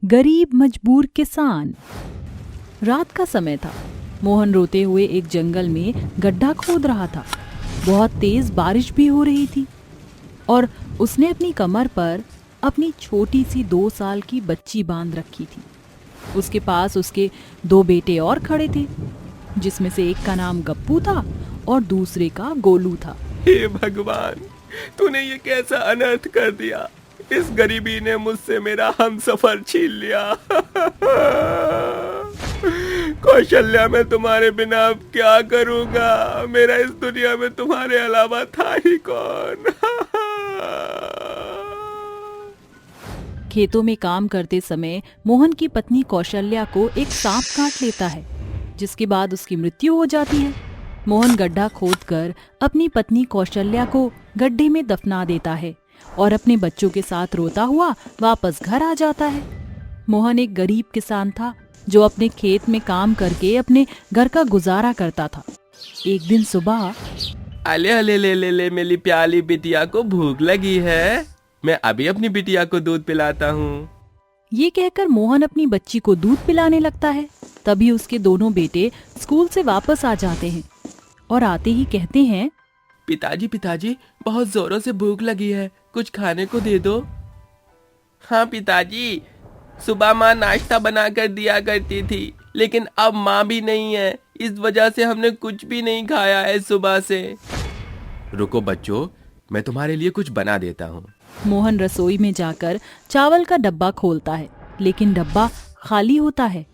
गरीब मजबूर किसान। रात का समय था। मोहन रोते हुए एक जंगल में गड्ढा खोद रहा था। बहुत तेज बारिश भी हो रही थी और उसने अपनी कमर पर अपनी छोटी सी 2 साल की बच्ची बांध रखी थी। उसके पास उसके 2 बेटे और खड़े थे, जिसमें से एक का नाम गप्पू था और दूसरे का गोलू था। हे भगवान, तूने ये कैसा अनर्थ कर दिया। इस गरीबी ने मुझसे मेरा हमसफर छीन लिया। कौशल्या, मैं तुम्हारे बिना अब क्या करूंगा। मेरा इस दुनिया में तुम्हारे अलावा था ही कौन। खेतों में काम करते समय मोहन की पत्नी कौशल्या को एक सांप काट लेता है, जिसके बाद उसकी मृत्यु हो जाती है। मोहन गड्ढा खोदकर अपनी पत्नी कौशल्या को गड्ढे में दफना देता है और अपने बच्चों के साथ रोता हुआ वापस घर आ जाता है। मोहन एक गरीब किसान था जो अपने खेत में काम करके अपने घर का गुजारा करता था। एक दिन सुबह, अले अले ले ले ले, मेरी प्याली बिटिया को भूख लगी है। मैं अभी अपनी बिटिया को दूध पिलाता हूँ। ये कहकर मोहन अपनी बच्ची को दूध पिलाने लगता है। तभी उसके दोनों बेटे स्कूल से वापस आ जाते हैं और आते ही कहते हैं, पिताजी पिताजी, बहुत जोरों से भूख लगी है, कुछ खाने को दे दो। हाँ पिताजी, सुबह माँ नाश्ता बना कर दिया करती थी, लेकिन अब माँ भी नहीं है। इस वजह से हमने कुछ भी नहीं खाया है सुबह से। रुको बच्चों, मैं तुम्हारे लिए कुछ बना देता हूँ। मोहन रसोई में जाकर चावल का डब्बा खोलता है, लेकिन डब्बा खाली होता है।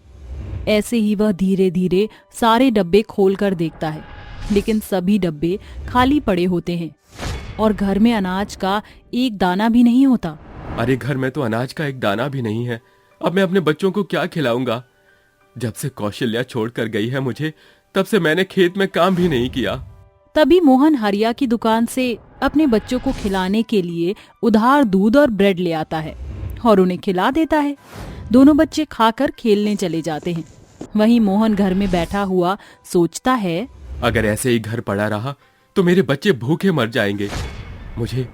ऐसे ही वह धीरे धीरे सारे डब्बे खोलकर देखता है, लेकिन सभी डब्बे खाली पड़े होते हैं और घर में अनाज का एक दाना भी नहीं होता। अरे, घर में तो अनाज का एक दाना भी नहीं है। अब मैं अपने बच्चों को क्या खिलाऊंगा। जब से कौशल्या छोड़कर गई है मुझे, तब से मैंने खेत में काम भी नहीं किया। तभी मोहन हरिया की दुकान से अपने बच्चों को खिलाने के लिए उधार दूध और ब्रेड ले आता है और उन्हें खिला देता है। दोनों बच्चे खाकर खेलने चले जाते हैं। वहीं मोहन घर में बैठा हुआ सोचता है, अगर ऐसे ही घर पड़ा रहा तो मेरे बच्चे भूखे मर जाएंगे। मुझे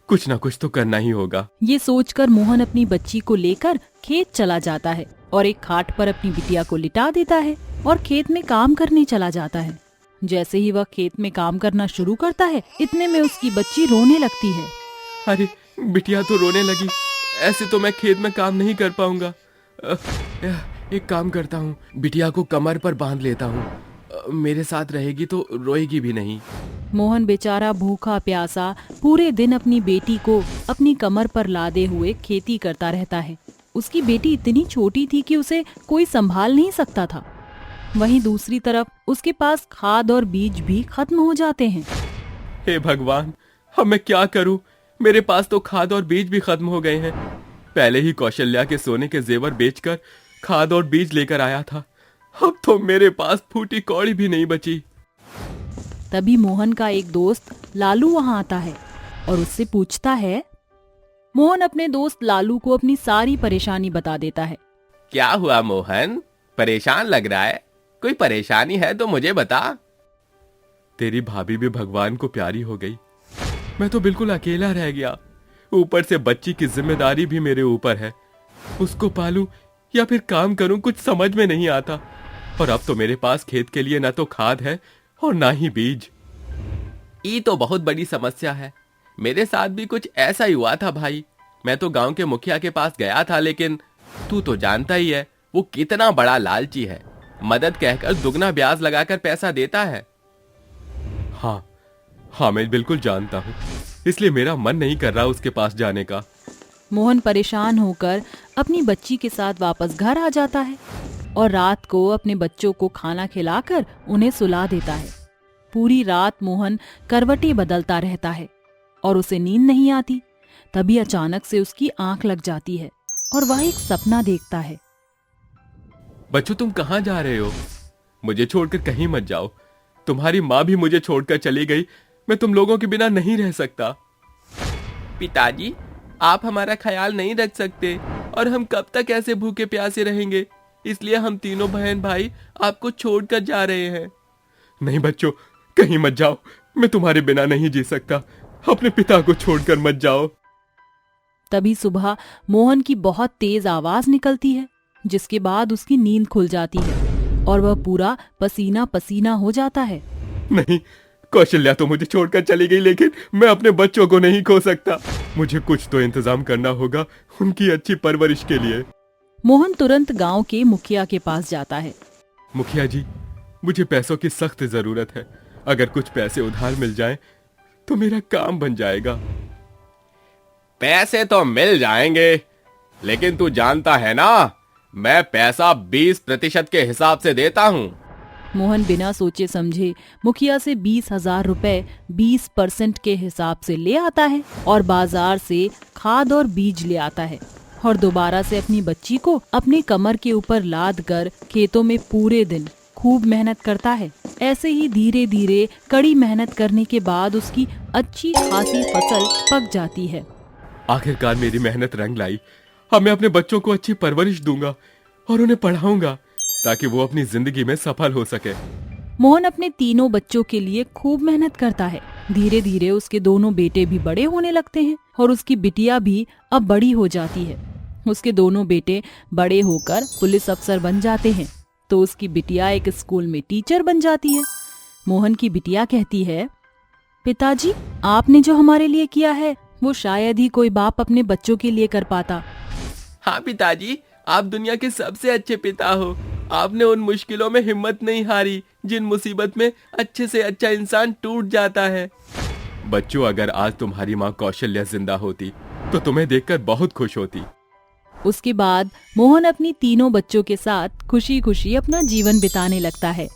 कुछ ना कुछ तो करना ही होगा। ये सोचकर मोहन अपनी बच्ची को लेकर खेत चला जाता है और एक खाट पर अपनी बिटिया को लिटा देता है और खेत में काम करने चला जाता है। जैसे ही वह खेत में काम करना शुरू करता है, इतने में उसकी बच्ची रोने लगती है। अरे, बिटिया तो रोने लगी। ऐसे तो मैं खेत में काम नहीं कर पाऊंगा। एक काम करता हूँ, बिटिया को कमर पर बांध लेता हूँ। मेरे साथ रहेगी तो रोएगी भी नहीं। मोहन बेचारा भूखा प्यासा पूरे दिन अपनी बेटी को अपनी कमर पर लादे हुए खेती करता रहता है। उसकी बेटी इतनी छोटी थी कि उसे कोई संभाल नहीं सकता था। वहीं दूसरी तरफ उसके पास खाद और बीज भी खत्म हो जाते हैं। हे भगवान, अब मैं क्या करूं? मेरे पास तो खाद और बीज भी खत्म हो गए हैं। पहले ही कौशल्या के सोने के जेवर बेचकर खाद और बीज लेकर आया था। अब तो मेरे पास फूटी कौड़ी भी नहीं बची। तभी मोहन का एक दोस्त लालू वहां आता है और उससे पूछता है। मोहन अपने दोस्त लालू को अपनी सारी परेशानी बता देता है। क्या हुआ मोहन, परेशान लग रहा है? कोई परेशानी है तो मुझे बता। तेरी भाभी भी भगवान को प्यारी हो गई। मैं तो बिल्कुल अकेला रह गया। ऊपर से बच्ची की जिम्मेदारी भी मेरे ऊपर है। उसको पालूं या फिर काम करूं, कुछ समझ में नहीं आता। और अब तो मेरे पास खेत के लिए ना तो खाद है और ना ही बीज। ये तो बहुत बड़ी समस्या है। मेरे साथ भी कुछ ऐसा ही हुआ था भाई। मैं तो गांव के मुखिया के पास गया था, लेकिन तू तो जानता ही है वो कितना बड़ा लालची है। मदद कहकर दुगना ब्याज लगाकर पैसा देता है। हाँ, मैं बिल्कुल जानता हूँ, इसलिए मेरा मन नहीं कर रहा उसके पास जाने का। मोहन परेशान होकर अपनी बच्ची के साथ वापस घर आ जाता है और रात को अपने बच्चों को खाना खिलाकर उन्हें सुला देता है। पूरी रात मोहन करवटें बदलता रहता है और उसे नींद नहीं आती। तभी अचानक से उसकी आंख लग जाती है और वह एक सपना देखता है। बच्चों, तुम कहाँ जा रहे हो? मुझे छोड़कर कहीं मत जाओ। तुम्हारी माँ भी मुझे छोड़कर चली गई। मैं तुम लोगों के बिना नहीं रह सकता। पिताजी, आप हमारा ख्याल नहीं रख सकते और हम कब तक ऐसे भूखे प्यासे रहेंगे। इसलिए हम तीनों बहन भाई आपको छोड़कर जा रहे हैं। नहीं बच्चों, कहीं मत जाओ। मैं तुम्हारे बिना नहीं जी सकता। अपने पिता को छोड़कर मत जाओ। तभी सुबह मोहन की बहुत तेज आवाज निकलती है, जिसके बाद उसकी नींद खुल जाती है और वह पूरा पसीना पसीना हो जाता है। नहीं, कौशल्या तो मुझे छोड़कर चली गई, लेकिन मैं अपने बच्चों को नहीं खो सकता। मुझे कुछ तो इंतजाम करना होगा उनकी अच्छी परवरिश के लिए। मोहन तुरंत गांव के मुखिया के पास जाता है। मुखिया जी, मुझे पैसों की सख्त जरूरत है। अगर कुछ पैसे उधार मिल जाएं तो मेरा काम बन जाएगा। पैसे तो मिल जाएंगे, लेकिन तू जानता है ना, मैं पैसा 20% के हिसाब से देता हूँ। मोहन बिना सोचे समझे मुखिया से 20,000 रुपए 20% के हिसाब से ले आता है और बाजार से खाद और बीज ले आता है और दोबारा से अपनी बच्ची को अपने कमर के ऊपर लाद कर खेतों में पूरे दिन खूब मेहनत करता है। ऐसे ही धीरे धीरे कड़ी मेहनत करने के बाद उसकी अच्छी खासी फसल पक जाती है। आखिरकार मेरी मेहनत रंग लाई। अब मैं अपने बच्चों को अच्छी परवरिश दूंगा और उन्हें पढ़ाऊंगा ताकि वो अपनी जिंदगी में सफल हो सके। मोहन अपने तीनों बच्चों के लिए खूब मेहनत करता है। धीरे धीरे उसके दोनों बेटे भी बड़े होने लगते हैं और उसकी बिटिया भी अब बड़ी हो जाती है। उसके दोनों बेटे बड़े होकर पुलिस अफसर बन जाते हैं तो उसकी बिटिया एक स्कूल में टीचर बन जाती है। मोहन की बिटिया कहती है, पिताजी, आपने जो हमारे लिए किया है वो शायद ही कोई बाप अपने बच्चों के लिए कर पाता। हाँ पिताजी, आप दुनिया के सबसे अच्छे पिता हो। आपने उन मुश्किलों में हिम्मत नहीं हारी जिन मुसीबत में अच्छे से अच्छा इंसान टूट जाता है। बच्चों, अगर आज तुम्हारी माँ कौशल्या जिंदा होती तो तुम्हें देखकर बहुत खुश होती। उसके बाद मोहन अपनी तीनों बच्चों के साथ खुशी खुशी अपना जीवन बिताने लगता है।